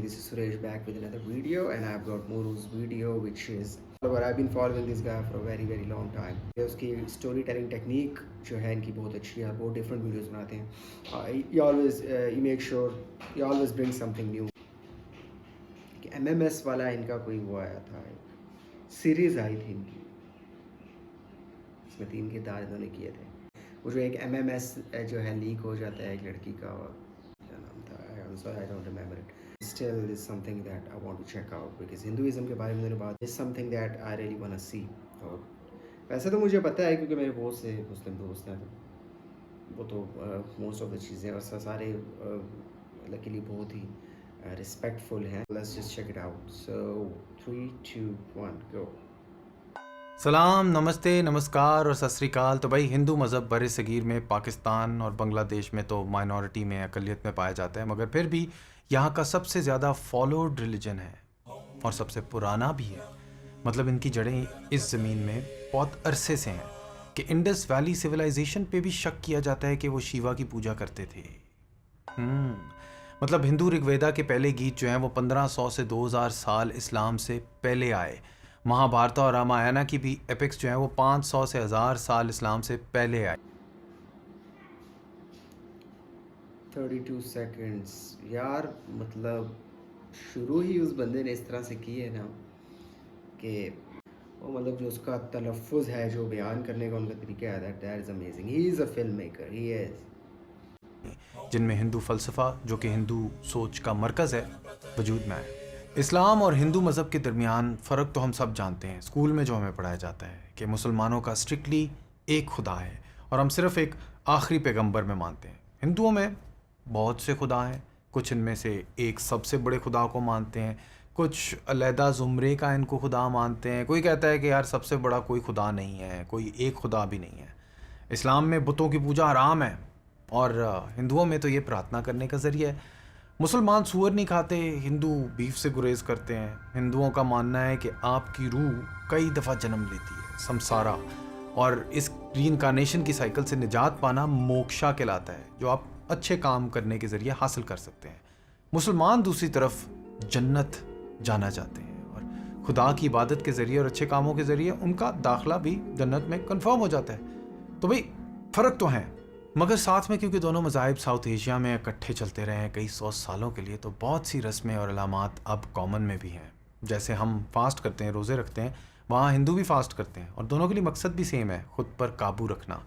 This is Suresh back with another video, and I've got Moru's video, which is I've been following this guy for a very long time. उसकी story telling technique जो है इनकी बहुत अच्छी है, बहुत different videos बनाते हैं. He makes sure he always brings something new. MMS वाला इनका कोई वो आया था, सीरीज आई थी इनकी, इसमें 3 किरदार इन्होंने किए थे. वो जो एक MMS जो है लीक हो जाता है एक लड़की का, और क्या नाम था, I'm sorry I don't remember it. Still is something that I want to check out because Hinduism के बारे में मैंने बात is something that I really want to see. और वैसे तो मुझे पता है क्योंकि मेरे बहुत से मुस्लिम दोस्त हैं, तो वो तो मोस्ट ऑफ द चीज़ें और सारे लकीली बहुत ही रिस्पेक्टफुल हैं. Let's just check it out. So 3, 2, 1 go. सलाम, नमस्ते, नमस्कार और सत श्री अकाल. तो भाई हिंदू मज़हब बर सग़ीर में पाकिस्तान और बांग्लादेश में तो माइनॉरिटी में अक़लियत में पाया जाता है, मगर फिर भी यहाँ का सबसे ज़्यादा फॉलोड रिलीजन है और सबसे पुराना भी है. मतलब इनकी जड़ें इस ज़मीन में बहुत अरसे से हैं कि इंडस वैली सिविलाइजेशन पे भी शक किया जाता है कि वो शिवा की पूजा करते थे. मतलब हिंदू ऋग्वेदा के पहले गीत जो हैं वो 1500 से 2000 साल इस्लाम से पहले आए. महाभारत और रामायण की भी एपिक्स जो हैं वो 500 से 1000 साल इस्लाम से पहले आए. 32 सेकंड्स यार, मतलब शुरू ही उस बंदे ने इस तरह से की है ना कि वो मतलब जो उसका तलफ़ुज़ है, जो बयान करने का उनका तरीका है, that is amazing. He is a film maker, he is. जिनमें हिंदू फ़लसफ़ा जो कि हिंदू सोच का मरकज़ है वजूद में आए. इस्लाम और हिंदू मज़हब के दरमियान फ़र्क तो हम सब जानते हैं. स्कूल में जो हमें पढ़ाया जाता है कि मुसलमानों का स्ट्रिक्टली एक खुदा है और हम सिर्फ़ एक आखिरी पैगंबर में मानते हैं. हिंदुओं में बहुत से खुदा हैं, कुछ इनमें से एक सबसे बड़े खुदा को मानते हैं, कुछ अलहदा ज़ुमरे का इनको खुदा मानते हैं. कोई कहता है कि यार सबसे बड़ा कोई खुदा नहीं है, कोई एक खुदा भी नहीं है. इस्लाम में बुतों की पूजा हराम है और हिंदुओं में तो ये प्रार्थना करने का ज़रिया है. मुसलमान सूअर नहीं खाते, हिंदू बीफ से गुरेज करते हैं. हिंदुओं का मानना है कि आपकी रूह कई दफ़ा जन्म लेती है, संसारा, और इस रीइंकार्नेशन की साइकिल से निजात पाना मोक्षा कहलाता है, जो आप अच्छे काम करने के ज़रिए हासिल कर सकते हैं. मुसलमान दूसरी तरफ जन्नत जाना चाहते हैं और खुदा की इबादत के ज़रिए और अच्छे कामों के ज़रिए उनका दाखिला भी जन्नत में कंफर्म हो जाता है. तो भाई फ़र्क तो हैं, मगर साथ में क्योंकि दोनों मज़ाहिब साउथ एशिया में इकट्ठे चलते रहे हैं कई 100 सालों के लिए, तो बहुत सी रस्में और अलामात अब कॉमन में भी हैं. जैसे हम फास्ट करते हैं, रोज़े रखते हैं, वहाँ हिंदू भी फास्ट करते हैं और दोनों के लिए मकसद भी सेम है, ख़ुद पर काबू रखना.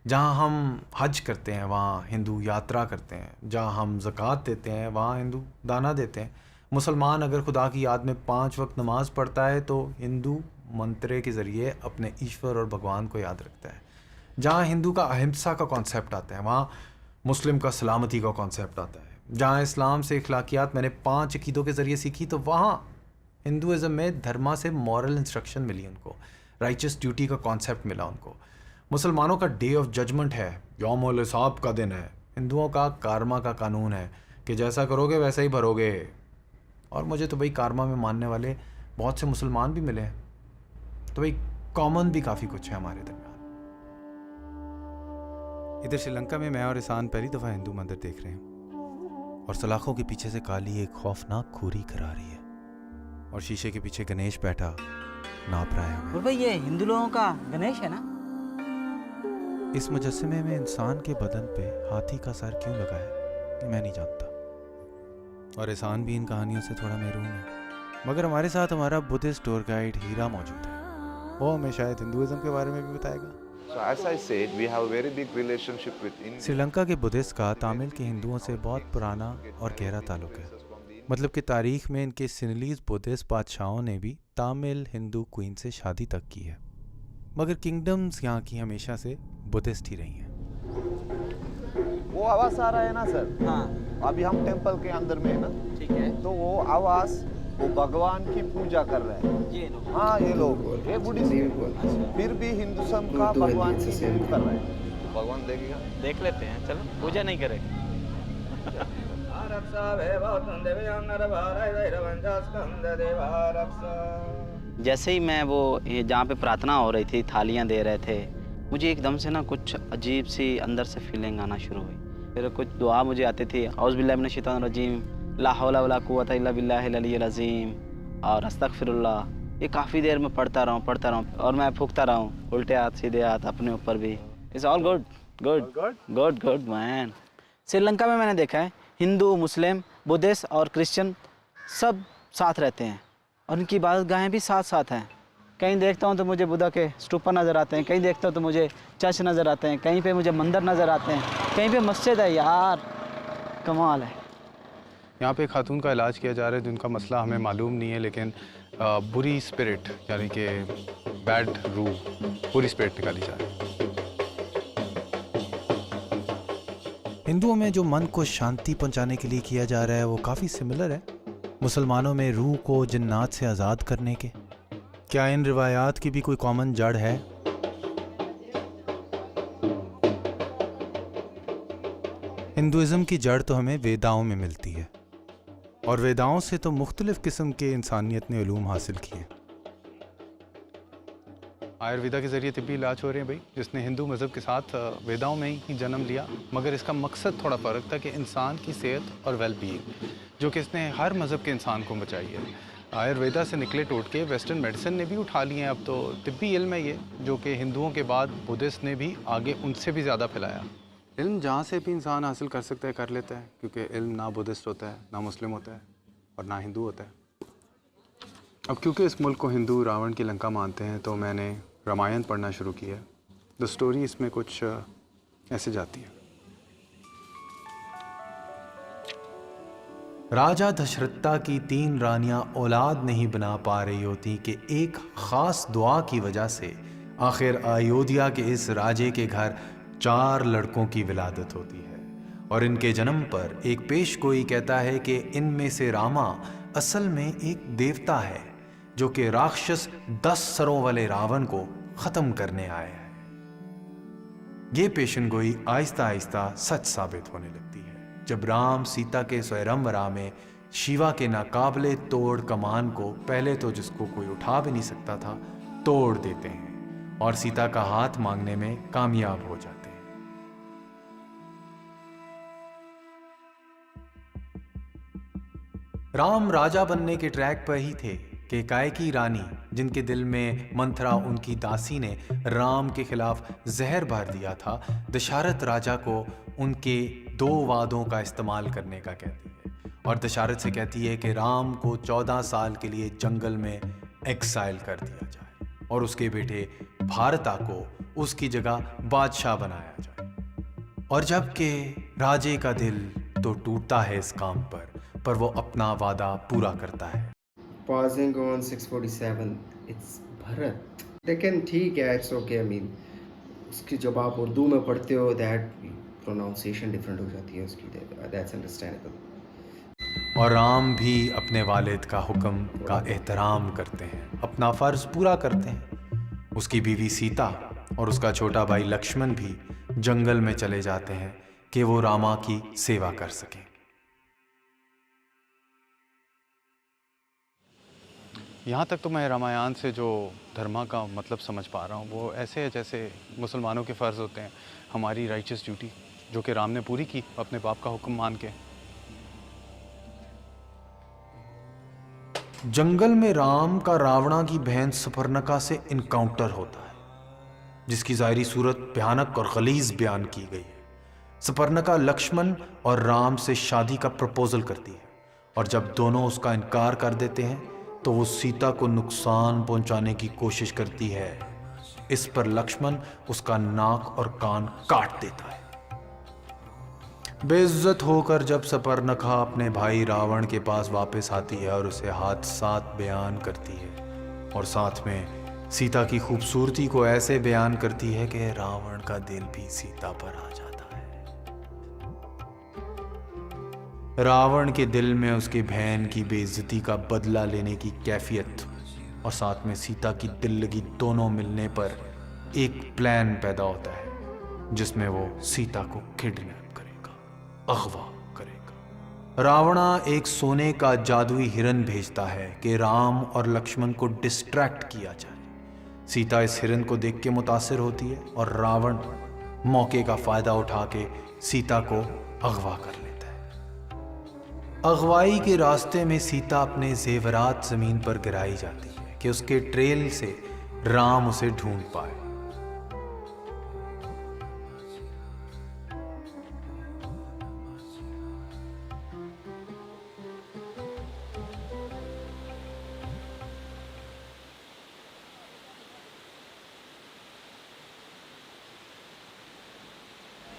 जहाँ हम हज करते हैं वहाँ हिंदू यात्रा करते हैं, जहाँ हम ज़कात देते हैं वहाँ हिंदू दाना देते हैं. मुसलमान अगर खुदा की याद में 5 वक्त नमाज पढ़ता है तो हिंदू मंत्रे के ज़रिए अपने ईश्वर और भगवान को याद रखता है. जहाँ हिंदू का अहिंसा का कॉन्सेप्ट आता है वहाँ मुस्लिम का सलामती का कॉन्सेप्ट आता है. जहाँ इस्लाम से अखलाकियात मैंने 5 अकीदों के ज़रिए सीखी, तो वहाँ हिंदुज़म में धर्मा से मॉरल इंस्ट्रक्शन मिली उनको, राइचस ड्यूटी का कॉन्सेप्ट मिला उनको. मुसलमानों का डे ऑफ जजमेंट है, यौमुल हिसाब का दिन है. हिंदुओं का कारमा का कानून है कि जैसा करोगे वैसा ही भरोगे. और मुझे तो भाई कारमा में मानने वाले बहुत से मुसलमान भी मिले हैं, तो भाई कॉमन भी काफ़ी कुछ है हमारे दरमियान. इधर श्रीलंका में मैं और ईसान पहली दफ़ा हिंदू मंदिर देख रहे हैं और सलाखों के पीछे से काली एक खौफनाक खूरी करा रही है और शीशे के पीछे गणेश बैठा नाप रहा है हमें. भाई ये हिंदू लोगों का गणेश है ना? इस मुजस्समे में इंसान के बदन पे हाथी का सर क्यों लगा है मैं नहीं जानता, और ईसान भी इन कहानियों से थोड़ा महरूम है. मगर हमारे साथ हमारा बुद्धिस्ट टूर गाइड हीरा मौजूद है, वो हमें शायद हिंदुइज्म के बारे में भी बताएगा. So as I said, we have a very big relationship with India. Sri Lanka के बुद्धिस्ट का तामिल के हिंदुओं से बहुत पुराना और गहरा ताल्लुक है. मतलब कि तारीख में इनके सिनलीज बुद्धिस्ट बादशाहों ने भी तामिल हिंदू क्वीन से शादी तक की है, मगर किंगडम्स यहाँ की हमेशा से बुद्धिस्ट ही रही हैं. वो आवाज आ रहा है ना सर? हाँ अभी हम टेंपल के अंदर में है ना, ठीक है. तो वो आवाज वो भगवान की पूजा कर रहे हैं. ये लोग हाँ ये लोग, ये बुद्धिस्ट फिर भी हिंदुइज्म का भगवान की पूजा कर रहे हैं. भगवान देखेगा, देख लेते हैं, चलो पूजा नहीं करेंगे. जैसे ही मैं वो जहाँ पे प्रार्थना हो रही थी, थालियाँ दे रहे थे, मुझे एकदम से ना कुछ अजीब सी अंदर से फीलिंग आना शुरू हुई. फिर कुछ दुआ मुझे आती थी, औज़ बिल्लाहि मिनश शैतानिर रजीम, ला हौला वला कुव्वता इल्ला बिल्लाहिल अलिय्यिल अज़ीम और अस्तगफिरुल्लाह, ये काफ़ी देर में पढ़ता रहूँ और मैं फूंकता रहूँ, उल्टे हाथ सीधे हाथ अपने ऊपर भी। It's all good good good good man. Sri Lanka में मैंने देखा है हिंदू, मुस्लिम, बुद्धिस्ट और क्रिश्चियन सब साथ रहते हैं और उनकी इबादतगाहें भी साथ साथ हैं। कहीं देखता हूँ तो मुझे बुद्धा के स्तूपा नज़र आते हैं, कहीं देखता हूँ तो मुझे चर्च नज़र आते हैं, कहीं पे मुझे मंदिर नज़र आते हैं, कहीं पे मस्जिद है। यार कमाल है। यहाँ पे एक खातून का इलाज किया जा रहा है जिनका मसला हमें मालूम नहीं है, लेकिन बुरी स्पिरिट यानी कि बैड रूह, बुरी स्पिरिट निकाली जा रही है। हिंदुओं में जो मन को शांति पहुंचाने के लिए किया जा रहा है वो काफ़ी सिमिलर है मुसलमानों में रूह को जिन्नात से आज़ाद करने के। क्या इन रिवायात की भी कोई कॉमन जड़ है? हिंदुइज्म की जड़ तो हमें वेदाओं में मिलती है और वेदाओं से तो मुख्तलिफ किस्म के इंसानियत ने उलूम हासिल किए। आयुर्वेदा के ज़रिए तिब्बी इलाज हो रहे हैं भाई, जिसने हिंदू मज़हब के साथ वेदाओं में ही जन्म लिया, मगर इसका मकसद थोड़ा फ़र्क था कि इंसान की सेहत और वेलबींग, जो कि इसने हर मज़हब के इंसान को बचाई है। आयुर्वेदा से निकले टोटके वेस्टर्न मेडिसिन ने भी उठा लिए हैं। अब तो तिब्बी इल्म है ये, जो कि हिंदुओं के बाद बुद्धिस्ट ने भी आगे उनसे भी ज़्यादा फैलाया। इल्म जहाँ से भी इंसान हासिल कर सकता है कर लेता है, क्योंकि इल्म ना बुद्धिस्ट होता है, ना मुस्लिम होता है और ना हिंदू होता है। अब क्योंकि इस मुल्क को हिंदू रावण की लंका मानते हैं तो मैंने रामायण पढ़ना शुरू किया है। द स्टोरी इसमें कुछ ऐसे जाती है। राजा दशरथा की 3 रानियां औलाद नहीं बना पा रही होती कि एक ख़ास दुआ की वजह से आखिर अयोध्या के इस राजे के घर 4 लड़कों की विलादत होती है और इनके जन्म पर एक पेशगोई कहता है कि इनमें से रामा असल में एक देवता है जो कि राक्षस 10 सरों वाले रावण को ख़त्म करने आया है। ये पेशनगोई आहिस्ता आहिस्ता सच साबित होने लगती है जब राम सीता के स्वयंवरा में शिवा के नाकाबले तोड़ कमान को पहले तो जिसको कोई उठा भी नहीं सकता था तोड़ देते हैं और सीता का हाथ मांगने में कामयाब हो जाते हैं। राम राजा बनने के ट्रैक पर ही थे कि कायकी रानी, जिनके दिल में मंथरा उनकी दासी ने राम के खिलाफ जहर भर दिया था, दशरथ राजा को उनके 2 वादों का इस्तेमाल करने का कहती है और दशरथ से कहती है कि राम को 14 साल के लिए जंगल में एक्साइल कर दिया जाए और उसके बेटे भारता को उसकी जगह बादशाह बनाया जाए। और जबकि राजे का दिल तो टूटता है इस काम पर वो अपना वादा पूरा करता है। Pausing on 647, it's भरत, लेकिन ठीक है, इट्स ओके। आई मीन उसकी जब आप उर्दू में पढ़ते हो दैट प्रोनाउंसिएशन डिफरेंट हो जाती है उसकी, दैट्स अंडरस्टैंडेबल। और राम भी अपने वालिद का हुक्म का एहतराम करते हैं, अपना फ़र्ज़ पूरा करते हैं। उसकी बीवी सीता और उसका छोटा भाई लक्ष्मण भी जंगल में चले जाते हैं कि वो रामा की सेवा कर सकें। यहाँ तक तो मैं रामायण से जो धर्मा का मतलब समझ पा रहा हूँ वो ऐसे है जैसे मुसलमानों के फ़र्ज़ होते हैं, हमारी राइचस ड्यूटी, जो कि राम ने पूरी की अपने बाप का हुक्म मान के। जंगल में राम का रावणा की बहन सुपर्णका से इनकाउंटर होता है, जिसकी ज़ाहिरी सूरत भयानक और गलीज़ बयान की गई है। सुपर्णका लक्ष्मण और राम से शादी का प्रपोज़ल करती है और जब दोनों उसका इनकार कर देते हैं तो वो सीता को नुकसान पहुंचाने की कोशिश करती है। इस पर लक्ष्मण उसका नाक और कान काट देता है। बेइज्जत होकर जब सुपर्णखा अपने भाई रावण के पास वापस आती है और उसे हादसात बयान करती है और साथ में सीता की खूबसूरती को ऐसे बयान करती है कि रावण का दिल भी सीता पर आ जाता है। रावण के दिल में उसकी बहन की बेइज्जती का बदला लेने की कैफियत और साथ में सीता की दिल लगी दोनों मिलने पर एक प्लान पैदा होता है जिसमें वो सीता को किडनैप करेगा, अगवा करेगा। रावणा एक सोने का जादुई हिरन भेजता है कि राम और लक्ष्मण को डिस्ट्रैक्ट किया जाए। सीता इस हिरन को देख के मुतासिर होती है और रावण मौके का फ़ायदा उठा के सीता को अगवा कर लेता है। अगवाई के रास्ते में सीता अपने जेवरात जमीन पर गिराई जाती है कि उसके ट्रेल से राम उसे ढूंढ पाए।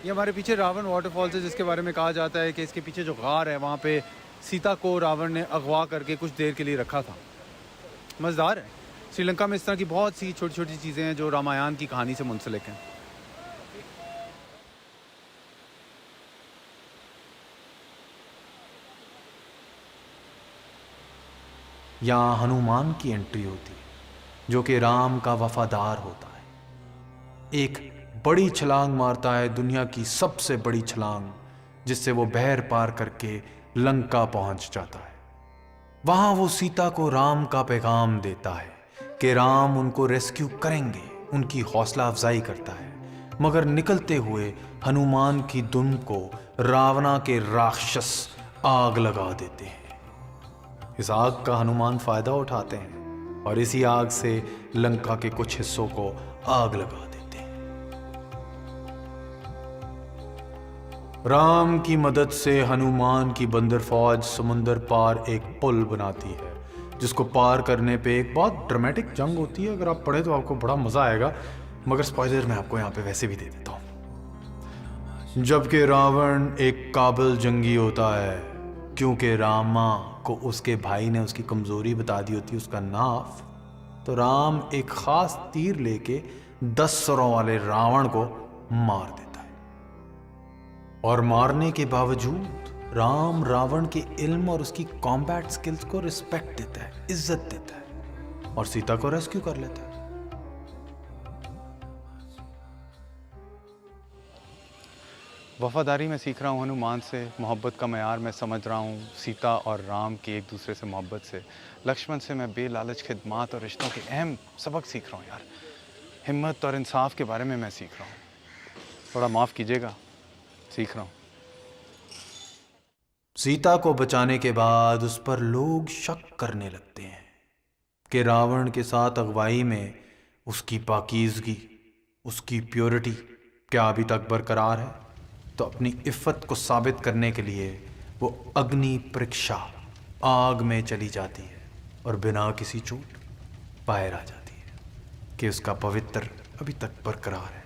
ये हमारे पीछे रावण वाटरफॉल्स है, जिसके बारे में कहा जाता है कि इसके पीछे जो गार है वहाँ पे सीता को रावण ने अगवा करके कुछ देर के लिए रखा था। मज़ेदार है। श्रीलंका में इस तरह की बहुत सी छोटी छोटी चीज़ें हैं जो रामायण की कहानी से मुंसलिक हैं। यहाँ हनुमान की एंट्री होती है, जो कि राम का वफादार होता है। एक बड़ी छलांग मारता है, दुनिया की सबसे बड़ी छलांग, जिससे वो बहर पार करके लंका पहुंच जाता है। वहां वो सीता को राम का पैगाम देता है कि राम उनको रेस्क्यू करेंगे, उनकी हौसला अफजाई करता है। मगर निकलते हुए हनुमान की दुम को रावणा के राक्षस आग लगा देते हैं। इस आग का हनुमान फायदा उठाते हैं और इसी आग से लंका के कुछ हिस्सों को आग लगा देते हैं। राम की मदद से हनुमान की बंदर फौज समुंदर पार एक पुल बनाती है, जिसको पार करने पे एक बहुत ड्रामेटिक जंग होती है। अगर आप पढ़े तो आपको बड़ा मजा आएगा, मगर स्पॉइलर मैं आपको यहाँ पे वैसे भी दे देता हूँ। जबकि रावण एक काबिल जंगी होता है, क्योंकि रामा को उसके भाई ने उसकी कमजोरी बता दी होती है, उसका नाफ। तो राम एक खास तीर लेके 10 सरों वाले रावण को मार देता है। और मारने के बावजूद राम रावण के इल्म और उसकी कॉम्बैट स्किल्स को रिस्पेक्ट देता है, इज्जत देता है और सीता को रेस्क्यू कर लेता है। वफादारी मैं सीख रहा हूँ हनुमान से, मोहब्बत का मयार मैं समझ रहा हूँ सीता और राम की एक दूसरे से मोहब्बत से। लक्ष्मण से मैं बेलालच खिदमात और रिश्तों के अहम सबक सीख रहा हूँ यार। हिम्मत और इंसाफ के बारे में मैं सीख रहा हूँ। थोड़ा माफ़ कीजिएगा, सीख रहा हूँ। सीता को बचाने के बाद उस पर लोग शक करने लगते हैं कि रावण के साथ अगवाई में उसकी पाकीज़गी, उसकी प्योरिटी क्या अभी तक बरकरार है। तो अपनी इफ़्फ़त को साबित करने के लिए वो अग्नि परीक्षा आग में चली जाती है और बिना किसी चोट बाहर आ जाती है कि उसका पवित्र अभी तक बरकरार है।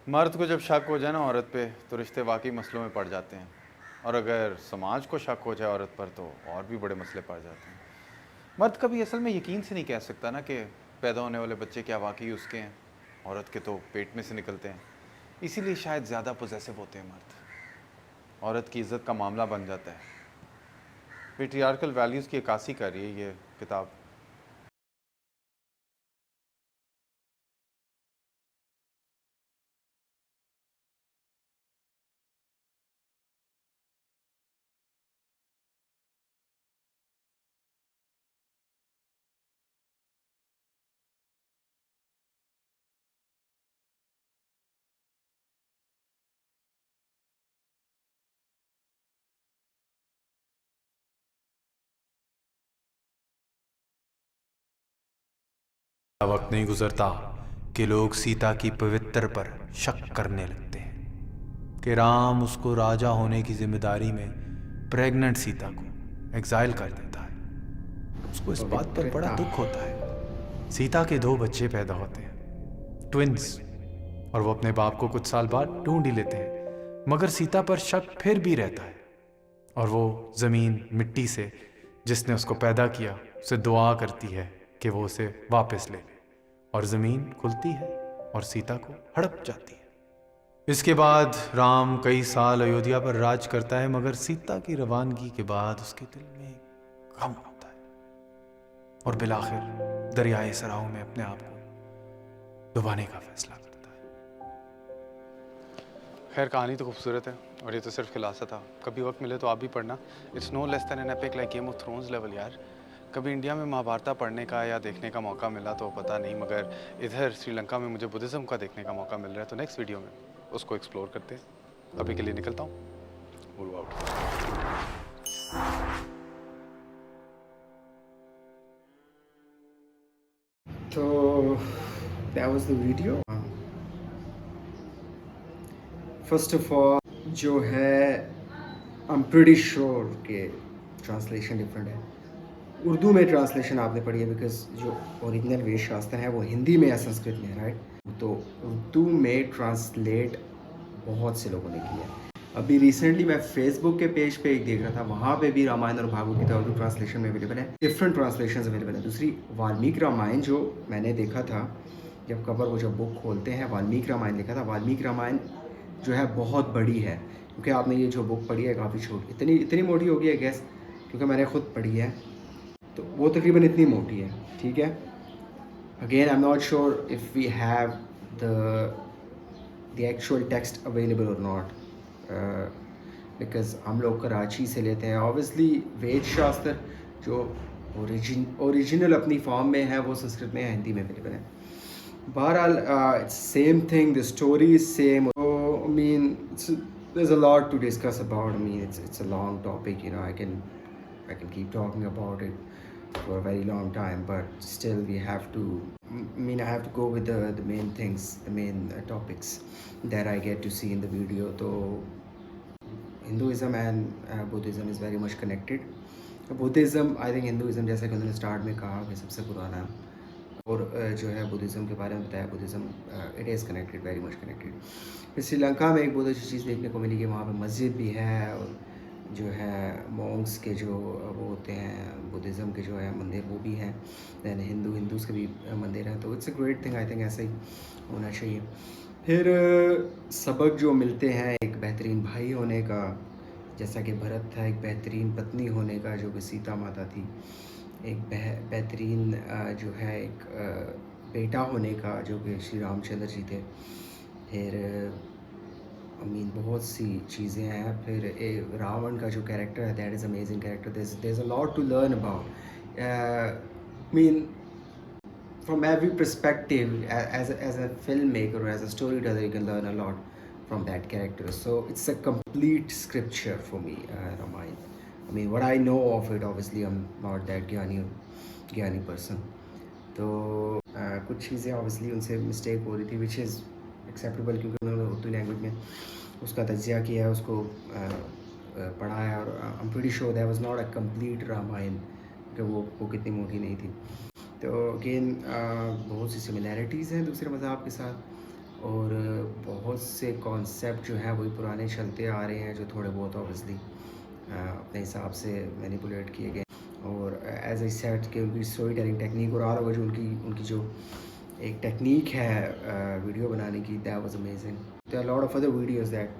मर्द को जब शक हो जाए ना औरत पे, तो रिश्ते वाकई मसलों में पड़ जाते हैं। और अगर समाज को शक हो जाए औरत पर, तो और भी बड़े मसले पड़ जाते हैं। मर्द कभी असल में यकीन से नहीं कह सकता ना कि पैदा होने वाले बच्चे क्या वाकई उसके हैं। औरत के तो पेट में से निकलते हैं, इसीलिए शायद ज़्यादा पोजेसिव होते हैं मर्द। औरत की इज़्ज़त का मामला बन जाता है। पेट्रियार्कल वैल्यूज़ की अक्कासी कर रही है ये किताब। वक्त नहीं गुजरता कि लोग सीता की पवित्र पर शक करने लगते हैं कि राम उसको राजा होने की जिम्मेदारी में प्रेग्नेंट सीता को एग्जाइल कर देता है। उसको इस बात पर बड़ा दुख होता है। सीता के 2 बच्चे पैदा होते हैं, ट्विंस, और वो अपने बाप को कुछ साल बाद ढूंढ ही लेते हैं। मगर सीता पर शक फिर भी रहता है और वो ज़मीन मिट्टी से जिसने उसको पैदा किया उसे दुआ करती है कि वो उसे वापस ले ले, और ज़मीन खुलती है और सीता को हड़प जाती है। इसके बाद राम कई साल अयोध्या पर राज करता है, मगर सीता की रवानगी के बाद उसके दिल में गम होता है और बिलाखिर दरियाए सराओं में अपने आप को डुबाने का फैसला करता है। खैर, कहानी तो खूबसूरत है और ये तो सिर्फ खिलासा था। कभी वक्त मिले तो आप भी पढ़ना। It's no less than an epic like Game of Thrones level यार। कभी इंडिया में महाभारत पढ़ने का या देखने का मौका मिला तो पता नहीं, मगर इधर श्रीलंका में मुझे बुद्धिज़्म का देखने का मौका मिल रहा है, तो नेक्स्ट वीडियो में उसको एक्सप्लोर करते हैं। अभी के लिए निकलता हूँ। So that was the video. First of all, जो है I'm pretty sure कि ट्रांसलेशन डिफरेंट है. उर्दू में ट्रांसलेशन आपने पढ़ी है बिकॉज जो ओरिजिनल वेद शास्त्र है वो हिंदी में या संस्कृत में है, राइट. तो उर्दू में ट्रांसलेट बहुत से लोगों ने किया है. अभी रिसेंटली मैं फेसबुक के पेज पे एक देख रहा था, वहाँ पे भी रामायण और भागवत उर्दू ट्रांसलेशन में अवेलेबल है. डिफरेंट ट्रांसलेशन अवेलेबल है. दूसरी वाल्मीकि रामायण जो मैंने देखा था जब कवर वो जब बुक खोलते हैं, वाल्मीकि रामायण लिखा था. वाल्मीकि रामायण जो है बहुत बड़ी है, क्योंकि आपने ये जो बुक पढ़ी है काफ़ी छोटी, इतनी मोटी होगी है गैस, क्योंकि मैंने ख़ुद पढ़ी है तो वो तकरीबन इतनी मोटी है. ठीक है. Again I am not sure if we have the actual text available or not, because हम लोग कराची से लेते हैं. ऑब्वियसली वेद शास्त्र जो ओरिजिनल अपनी फॉर्म में है वो संस्कृत में या हिंदी में अवेलेबल है. बहरहाल it's same thing, the story is same. I mean there's a lot to discuss about. I mean it's a long topic, you know. I can keep talking about it for a very long time, but still we have to, I have to go with the main things, the main topics that I get to see in the video. So Hinduism and Buddhism is very much connected. Buddhism, I think Hinduism जैसा कि उन्होंने start में कहा कि सबसे पुराना, और जो है बुद्धिज़्म के बारे में बताया, Buddhism it is connected, very much connected. फिर श्रीलंका में एक बहुत अच्छी चीज़ देखने को मिली कि वहाँ पे मस्जिद भी है, और जो है मॉन्क्स के जो वो होते हैं बुद्धिज़्म के जो है मंदिर वो भी हैं. दैन हिंदूज़ के भी मंदिर हैं. तो it's a great thing. I think ऐसा ही होना चाहिए. फिर सबक जो मिलते हैं एक बेहतरीन भाई होने का, जैसा कि भरत था, एक बेहतरीन पत्नी होने का जो कि सीता माता थी, एक बेहतरीन जो है एक बेटा होने का जो कि श्री रामचंद्र जी थे. फिर बहुत सी चीज़ें हैं. फिर रावण का जो कैरेक्टर है, that is amazing character. There is a lot to learn about. from every perspective, as a filmmaker or as a storyteller, you can learn a lot from that character. So it's a complete scripture for me, Ramayana. What I know of it, obviously I'm not that ज्ञानी person. तो कुछ चीज़ें obviously उनसे mistake हो रही थी, which is acceptable, क्योंकि उन्होंने उर्दू लैंग्वेज में उसका तज्जिया किया है, उसको पढ़ा है. और I'm pretty sure that was not a complete Ramayan, कि वो कितनी मोटी नहीं थी. तो अगेन बहुत सी सिमिलैरिटीज़ हैं दूसरे मज़हब के साथ, और बहुत से कॉन्सेप्ट जो हैं वही पुराने चलते आ रहे हैं, जो थोड़े बहुत ऑब्वियसली अपने हिसाब से मैनिपुलेट किए गए. और एज आई सेड कि उनकी स्टोरी टेलिंग टेक्निक और आल ओवर जो उनकी जो एक टेक्निक है वीडियो बनाने की, that was amazing. There are lot of other videos that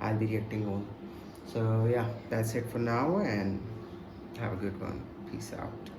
I will be reacting on. So yeah, that's it for now and have a good one. Peace out.